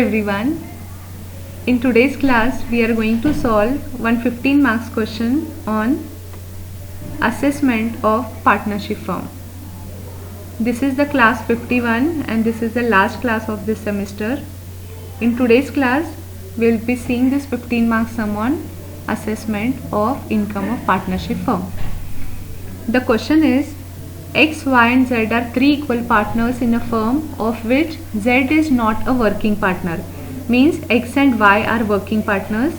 everyone. In today's class we are going to solve one 15 marks question on assessment of partnership firm. This is the class 51 and this is the last class of this semester. In today's class we will be seeing this 15 marks sum on assessment of income of partnership firm. The question is, X, Y and Z are three equal partners in a firm of which Z is not a working partner. Means X and Y are working partners.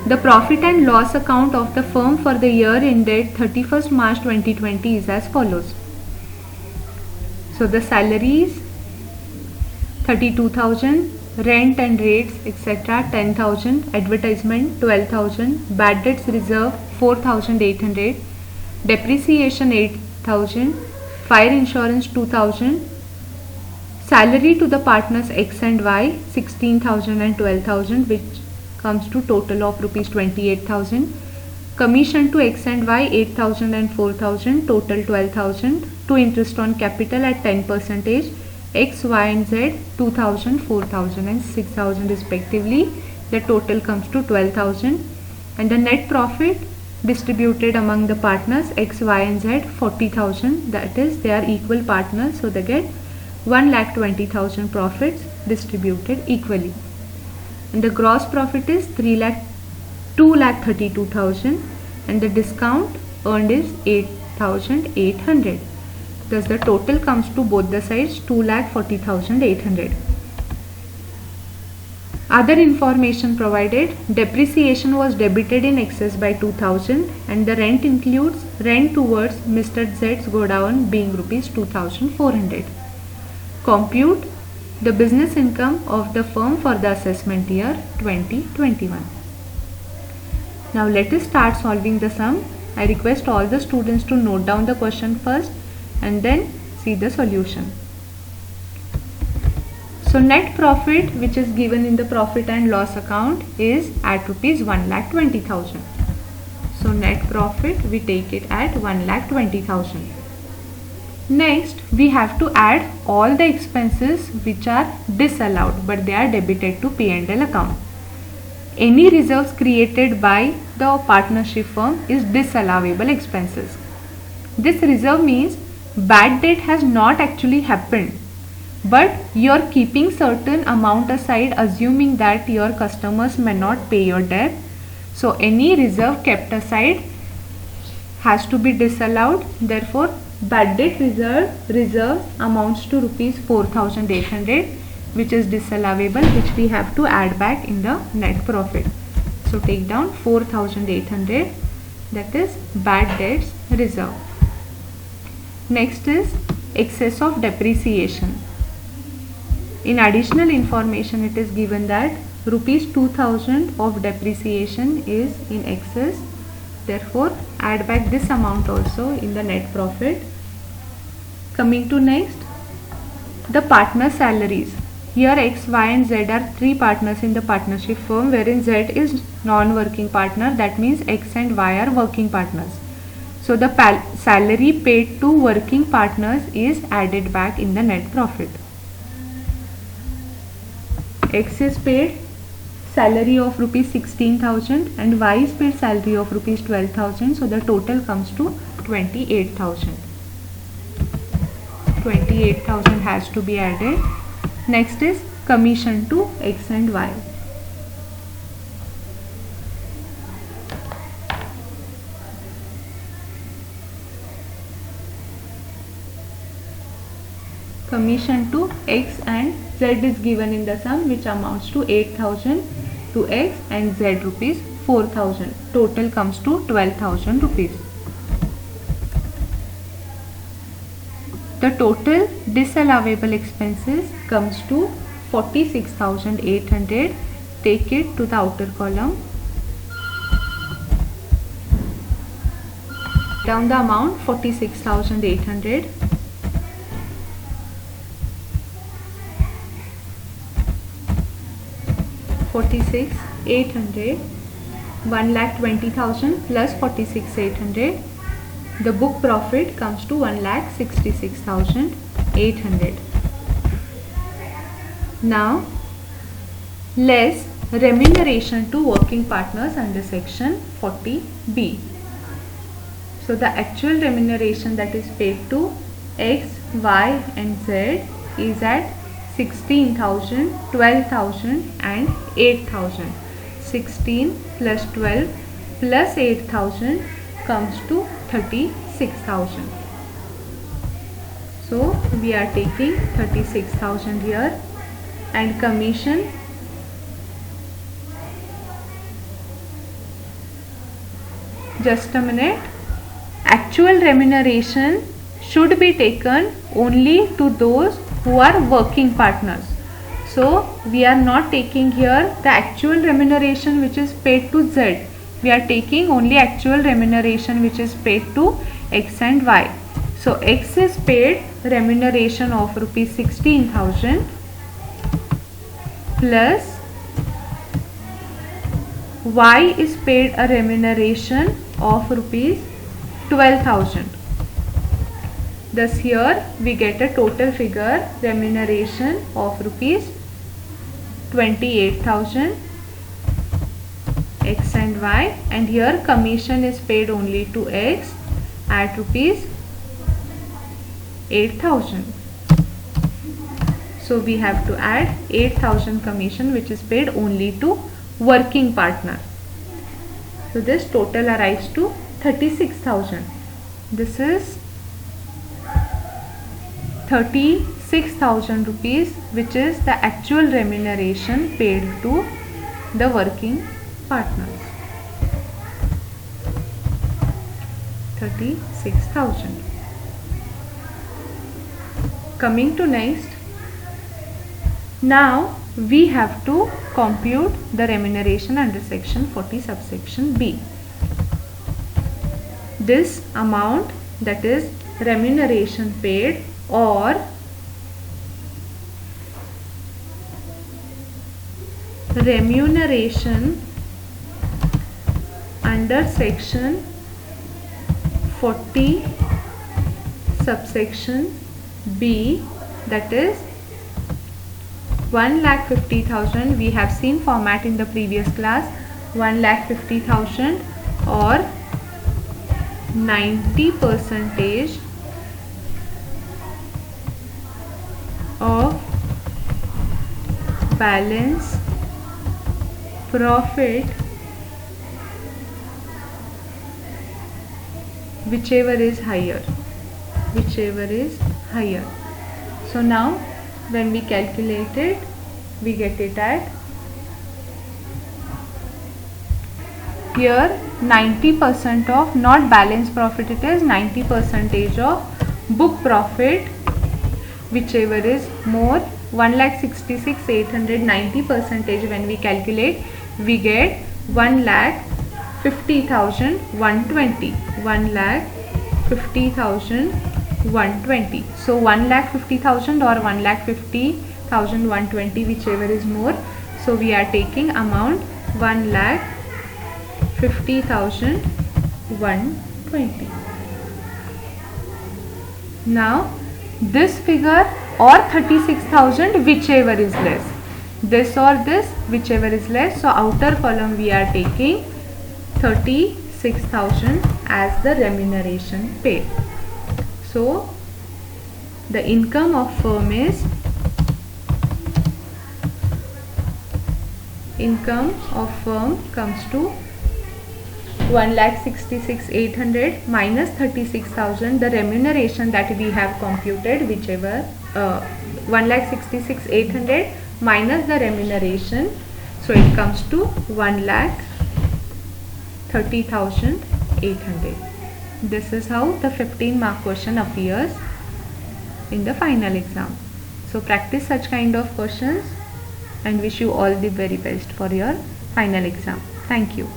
The profit and loss account of the firm for the year ended 31st March 2020 is as follows. So the salaries 32,000, rent and rates etc. 10,000, advertisement 12,000, bad debts reserve 4,800, depreciation 8,000, fire insurance 2,000, salary to the partners X and Y 16,000 and 12,000, which comes to total of rupees 28,000, commission to X and Y 8,000 and 4,000, total 12,000, to interest on capital at 10%, X, Y and Z 2,000, 4,000 and 6,000 respectively. The total comes to 12,000, and the net profit distributed among the partners X, Y and Z 40,000, that is they are equal partners, so they get 1,20,000 profits distributed equally, and the gross profit is 2,32,000 and the discount earned is 8,800. Thus the total comes to both the sides 2,40,800. Other information provided: depreciation was debited in excess by 2,000 and the rent includes rent towards Mr. Z's godown being rupees 2,400. Compute the business income of the firm for the assessment year 2021. Now let us start solving the sum. I request all the students to note down the question first and then see the solution. So net profit, which is given in the profit and loss account, is at rupees 1,20,000. So net profit we take it at 1,20,000. Next we have to add all the expenses which are disallowed but they are debited to P&L account. Any reserves created by the partnership firm is disallowable expenses. This reserve means bad debt has not actually happened, but you are keeping certain amount aside assuming that your customers may not pay your debt. So any reserve kept aside has to be disallowed. Therefore bad debt reserve amounts to rupees 4,800, which is disallowable, which we have to add back in the net profit. So take down 4,800, that is bad debts reserve. Next is excess of depreciation. In additional information it is given that rupees 2,000 of depreciation is in excess. Therefore add back this amount also in the net profit. Coming to next, the partner salaries. Here X, Y and Z are three partners in the partnership firm, wherein Z is non-working partner, that means X and Y are working partners. So the salary paid to working partners is added back in the net profit. X is paid salary of rupees 16,000 and Y is paid salary of rupees 12,000, so the total comes to 28,000. 28,000 has to be added. Next is commission to X and Y. Commission to X and Z is given in the sum, which amounts to 8,000 to X and Z rupees 4,000. Total comes to 12,000 rupees. The total disallowable expenses comes to 46,800. Take it to the outer column. Down the amount 46,800. 46,800, 1,20,000 plus 46,800. The book profit comes to 1,66,800. Now less remuneration to working partners under section 40B. So the actual remuneration that is paid to X, Y and Z is at 16,000, 12,000 and 8,000. 16 plus 12 plus 8,000 comes to 36,000. So we are taking 36,000 here, and commission just a minute. Actual remuneration should be taken only to those who are working partners. So we are not taking here the actual remuneration which is paid to Z. We are taking only actual remuneration which is paid to X and Y. So X is paid remuneration of rupees 16,000 plus Y is paid a remuneration of rupees 12,000. Thus here we get a total figure remuneration of rupees 28,000 X and Y, and here commission is paid only to X at rupees 8,000. So we have to add 8,000 commission which is paid only to working partner. So this total arrives to 36,000. This is 36,000 rupees which is the actual remuneration paid to the working partners. 36,000. Coming to next, now we have to compute the remuneration under section 40 subsection B. This amount, that is remuneration paid or remuneration under section 40 subsection B, that is 1,50,000. We have seen format in the previous class. 1,50,000 or 90% of balance profit, whichever is higher. So now when we calculate it, we get it at here 90% of, not balance profit, it is 90% of book profit, whichever is more. 1,66,800, 90% when we calculate, we get 1,50,120. 1,50,120. So 1,50,000 or 1,50,120, whichever is more. So we are taking amount 1,50,120. Now this figure or 36,000, whichever is less. This or this, whichever is less. So outer column we are taking 36,000 as the remuneration paid. So the income of firm is, income of firm comes to 1,66,800 minus 36,000, the remuneration that we have computed, whichever 1,66,800 minus the remuneration, so it comes to 1,30,800. This is how the 15 mark question appears in the final exam. So practice such kind of questions and wish you all the very best for your final exam. Thank you.